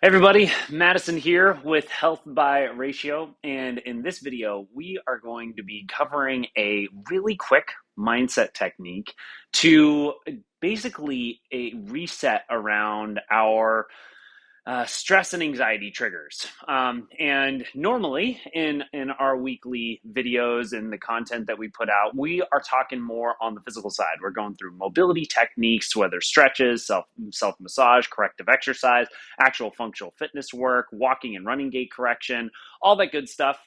Everybody, Madison here with Health by Ratio, and in this video, we are going to be covering a really quick mindset technique to basically a reset around our stress and anxiety triggers. And normally in our weekly videos and the content that we put out, we are talking more on the physical side. We're going through mobility techniques, whether stretches, self massage, corrective exercise, actual functional fitness work, walking and running gait correction, all that good stuff.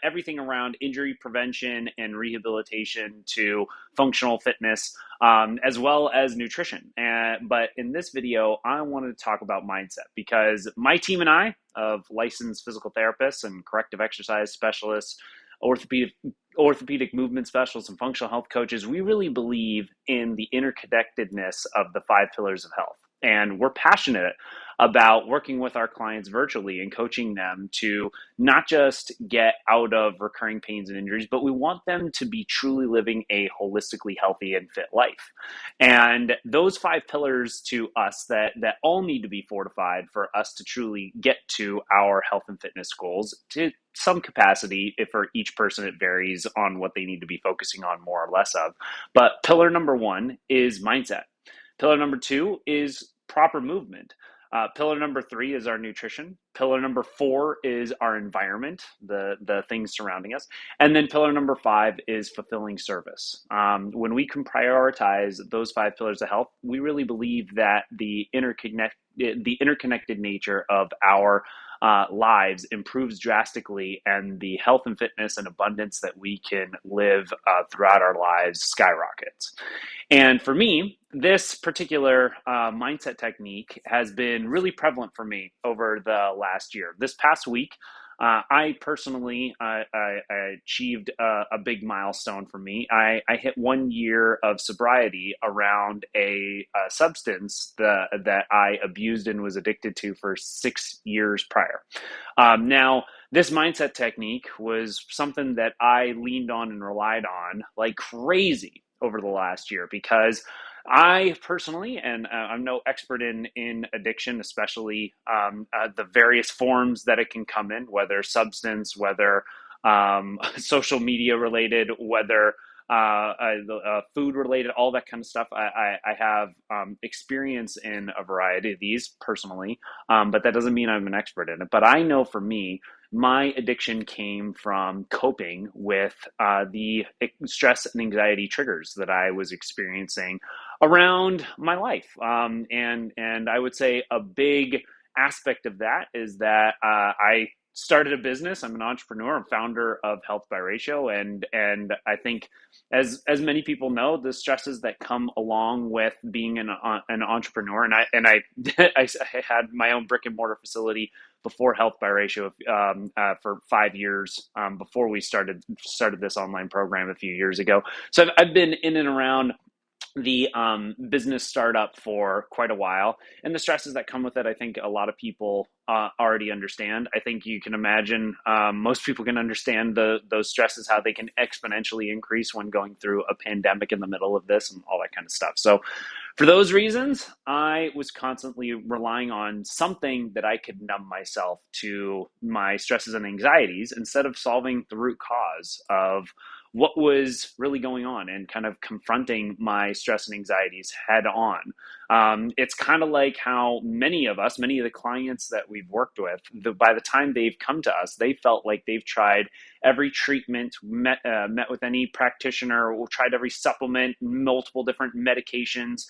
Everything around injury prevention and rehabilitation to functional fitness, as well as nutrition. But in this video, I wanted to talk about mindset because my team and I, of licensed physical therapists and corrective exercise specialists, orthopedic movement specialists, and functional health coaches, we really believe in the interconnectedness of the five pillars of health. And we're passionate about working with our clients virtually and coaching them to not just get out of recurring pains and injuries, but we want them to be truly living a holistically healthy and fit life. And those five pillars to us that all need to be fortified for us to truly get to our health and fitness goals to some capacity. If for each person it varies on what they need to be focusing on more or less of. But pillar number one is mindset. Pillar number two is proper movement. Pillar number three is our nutrition. Pillar number four is our environment, the things surrounding us. And then pillar number five is fulfilling service. When we can prioritize those five pillars of health, we really believe that the interconnected nature of our lives improves drastically, and the health and fitness and abundance that we can live throughout our lives skyrockets. And for me, this particular mindset technique has been really prevalent for me over the last year. This past week, I personally I achieved a big milestone for me. I hit 1 year of sobriety around a substance that I abused and was addicted to for 6 years prior. Now, this mindset technique was something that I leaned on and relied on like crazy over the last year because I personally, and I'm no expert in addiction, especially the various forms that it can come in, whether substance, whether social media related, whether food related, all that kind of stuff. I have experience in a variety of these personally, but that doesn't mean I'm an expert in it. But I know for me, my addiction came from coping with the stress and anxiety triggers that I was experiencing around my life. And I would say a big aspect of that is that I started a business. I'm an entrepreneur and founder of Health by Ratio, and I think as many people know, the stresses that come along with being an entrepreneur, and I I had my own brick and mortar facility before Health by Ratio for 5 years before we started this online program a few years ago. So I've been in and around the business startup for quite a while, and the stresses that come with it, I think a lot of people already understand. I think you can imagine, most people can understand those stresses, how they can exponentially increase when going through a pandemic in the middle of this and all that kind of stuff. So for those reasons, I was constantly relying on something that I could numb myself to my stresses and anxieties instead of solving the root cause of what was really going on and kind of confronting my stress and anxieties head on. It's kind of like how many of the clients that we've worked with, by the time they've come to us, they felt like they've tried every treatment, met with any practitioner, or tried every supplement, multiple different medications,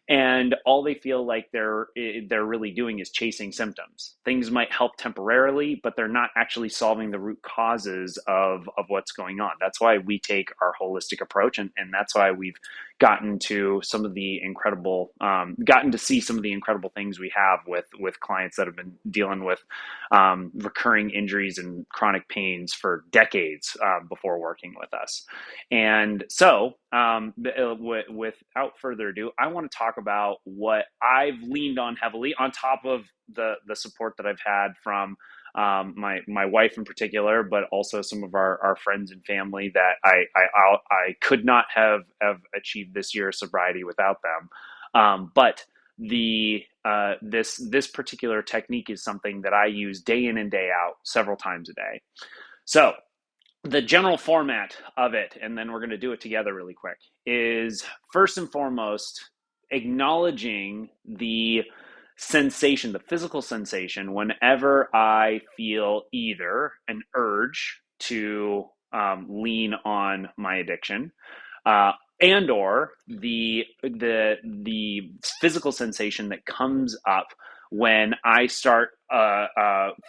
and all they feel like they're really doing is chasing symptoms. Things might help temporarily, but they're not actually solving the root causes of what's going on. That's why we take our holistic approach, and that's why we've gotten to see some of the incredible things we have with clients that have been dealing with recurring injuries and chronic pains for decades before working with us. And so, without further ado, I want to talk about what I've leaned on heavily on top of the support that I've had from my wife in particular, but also some of our friends and family that I could not have achieved this year of sobriety without them. But this particular technique is something that I use day in and day out, several times a day. So the general format of it, and then we're going to do it together really quick, is first and foremost acknowledging the sensation, the physical sensation, whenever I feel either an urge to lean on my addiction, uh, and or the physical sensation that comes up when I start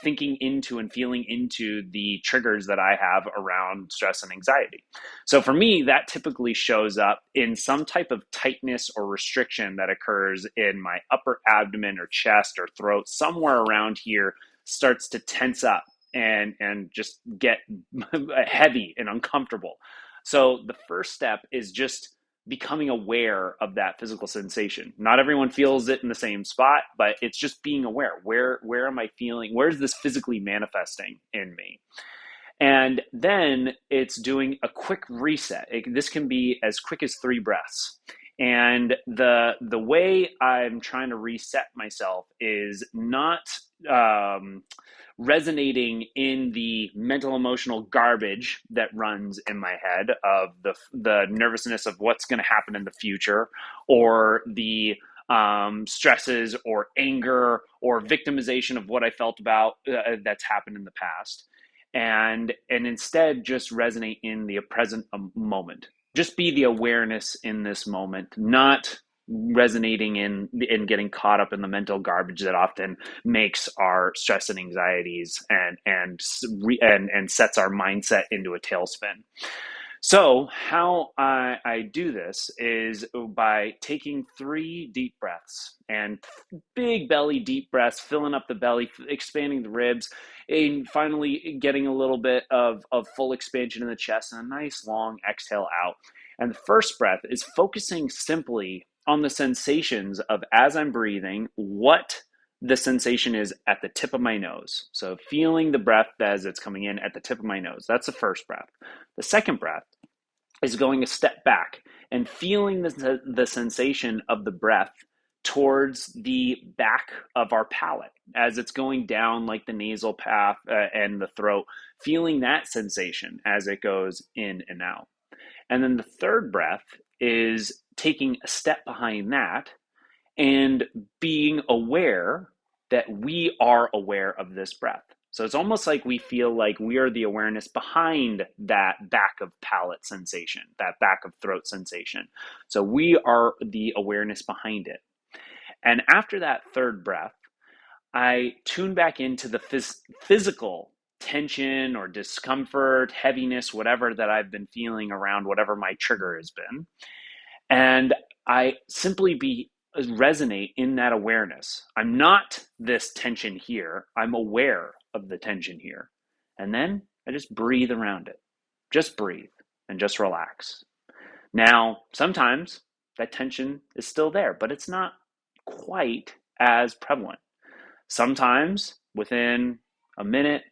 thinking into and feeling into the triggers that I have around stress and anxiety. So for me, that typically shows up in some type of tightness or restriction that occurs in my upper abdomen or chest or throat. Somewhere around here starts to tense up and just get heavy and uncomfortable. So the first step is just becoming aware of that physical sensation. Not everyone feels it in the same spot, but it's just being aware. Where am I feeling? Where is this physically manifesting in me? And then it's doing a quick reset. This can be as quick as 3 breaths. And the way I'm trying to reset myself is not resonating in the mental emotional garbage that runs in my head of the nervousness of what's going to happen in the future, or the stresses or anger or victimization of what I felt about that's happened in the past, and instead just resonate in the present moment. Just be the awareness in this moment, not resonating in getting caught up in the mental garbage that often makes our stress and anxieties and sets our mindset into a tailspin. So how I do this is by taking 3 deep breaths, and big belly deep breaths, filling up the belly, expanding the ribs, and finally getting a little bit of full expansion in the chest, and a nice long exhale out. And the first breath is focusing simply on the sensations of, as I'm breathing, what the sensation is at the tip of my nose. So feeling the breath as it's coming in at the tip of my nose. That's the first breath. The second breath is going a step back and feeling the sensation of the breath towards the back of our palate as it's going down like the nasal path and the throat, feeling that sensation as it goes in and out. And then the third breath is taking a step behind that and being aware that we are aware of this breath. So it's almost like we feel like we are the awareness behind that back of palate sensation, that back of throat sensation. So we are the awareness behind it. And after that third breath, I tune back into the physical tension or discomfort, heaviness, whatever that I've been feeling around whatever my trigger has been. And I simply resonate in that awareness. I'm not this tension here. I'm aware of the tension here. And then I just breathe around it. Just breathe and just relax. Now, sometimes that tension is still there, but it's not quite as prevalent. Sometimes within a minute,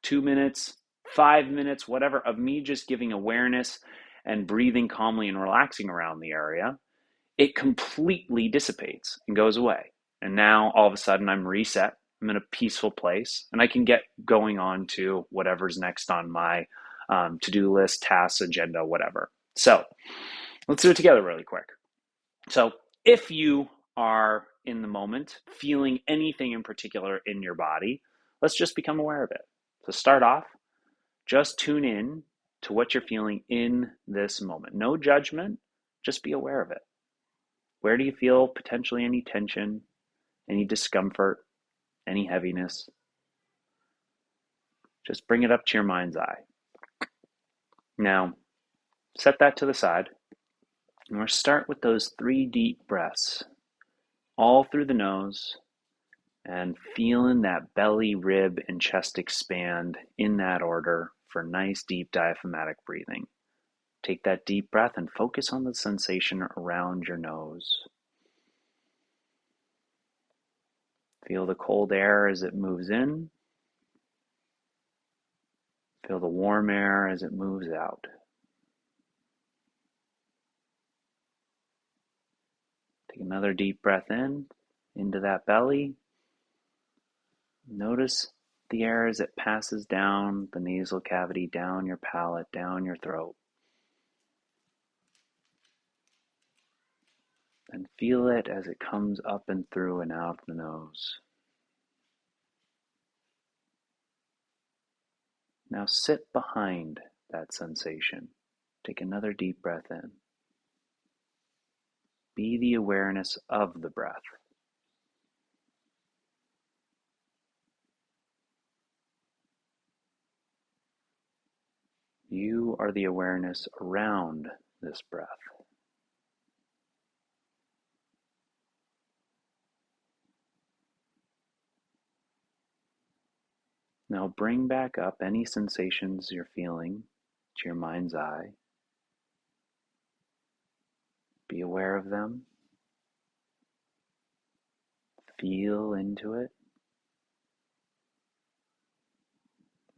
2 minutes, 5 minutes, whatever, of me just giving awareness and breathing calmly and relaxing around the area, it completely dissipates and goes away. And now all of a sudden I'm reset. I'm in a peaceful place and I can get going on to whatever's next on my to-do list, tasks, agenda, whatever. So let's do it together really quick. So if you are in the moment feeling anything in particular in your body, let's just become aware of it. So start off, just tune in to what you're feeling in this moment. No judgment, just be aware of it. Where do you feel potentially any tension, any discomfort, any heaviness? Just bring it up to your mind's eye. Now, set that to the side. And we'll start with those 3 deep breaths, all through the nose, and feeling that belly, rib, and chest expand in that order for nice, deep diaphragmatic breathing. Take that deep breath and focus on the sensation around your nose. Feel the cold air as it moves in. Feel the warm air as it moves out. Take another deep breath in. into that belly. Notice the air as it passes down the nasal cavity, down your palate, down your throat. And feel it as it comes up and through and out the nose. Now sit behind that sensation. Take another deep breath in. Be the awareness of the breath. You are the awareness around this breath. Now bring back up any sensations you're feeling to your mind's eye. Be aware of them. Feel into it.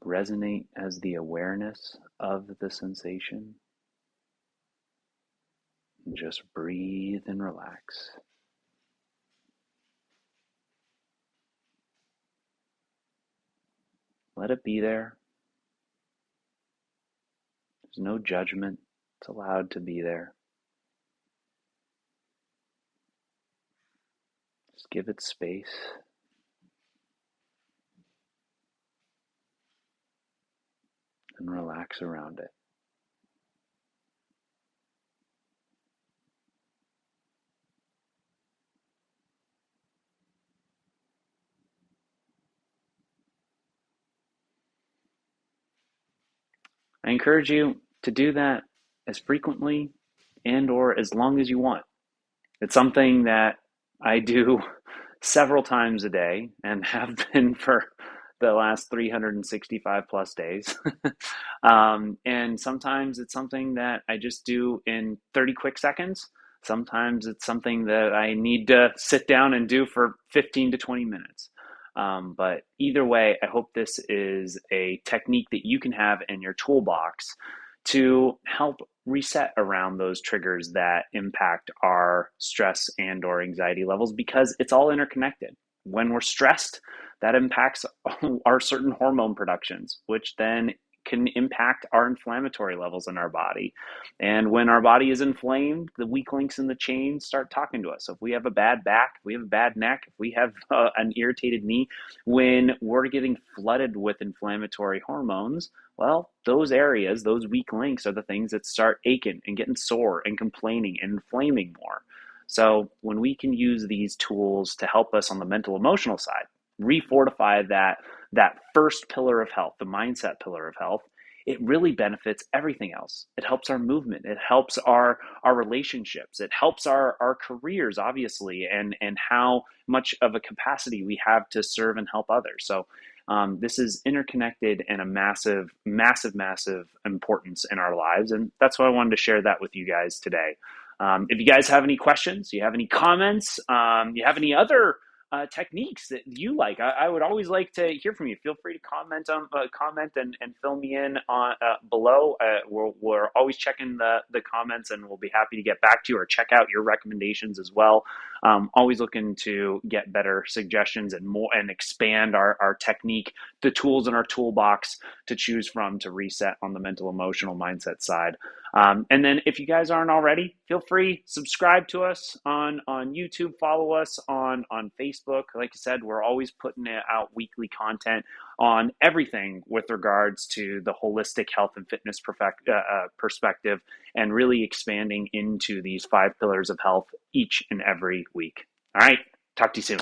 Resonate as the awareness of the sensation. And just breathe and relax. Let it be there. There's no judgment. It's allowed to be there. Just give it space. And relax around it. I encourage you to do that as frequently and or as long as you want. It's something that I do several times a day and have been for the last 365 plus days. And sometimes it's something that I just do in 30 quick seconds. Sometimes it's something that I need to sit down and do for 15 to 20 minutes. But either way, I hope this is a technique that you can have in your toolbox to help reset around those triggers that impact our stress and or anxiety levels, because it's all interconnected. When we're stressed, that impacts our certain hormone productions, which then can impact our inflammatory levels in our body. And when our body is inflamed, the weak links in the chain start talking to us. So if we have a bad back, if we have a bad neck, if we have an irritated knee, when we're getting flooded with inflammatory hormones, well, those areas, those weak links are the things that start aching and getting sore and complaining and inflaming more. So when we can use these tools to help us on the mental emotional side, refortify that first pillar of health, the mindset pillar of health, it really benefits everything else. It helps our movement. It helps our relationships. It helps our careers, obviously, and how much of a capacity we have to serve and help others. So this is interconnected and a massive, massive, massive importance in our lives. And that's why I wanted to share that with you guys today. If you guys have any questions, you have any comments, you have any other techniques that you like, I would always like to hear from you. Feel free to comment and fill me in on below. We're always checking the comments, and we'll be happy to get back to you or check out your recommendations as well. Always looking to get better suggestions and more and expand our technique, the tools in our toolbox to choose from to reset on the mental emotional mindset side. And then if you guys aren't already, feel free, subscribe to us on YouTube, follow us on Facebook. Like I said, we're always putting out weekly content on everything with regards to the holistic health and fitness perspective, and really expanding into these 5 pillars of health each and every week. All right, talk to you soon.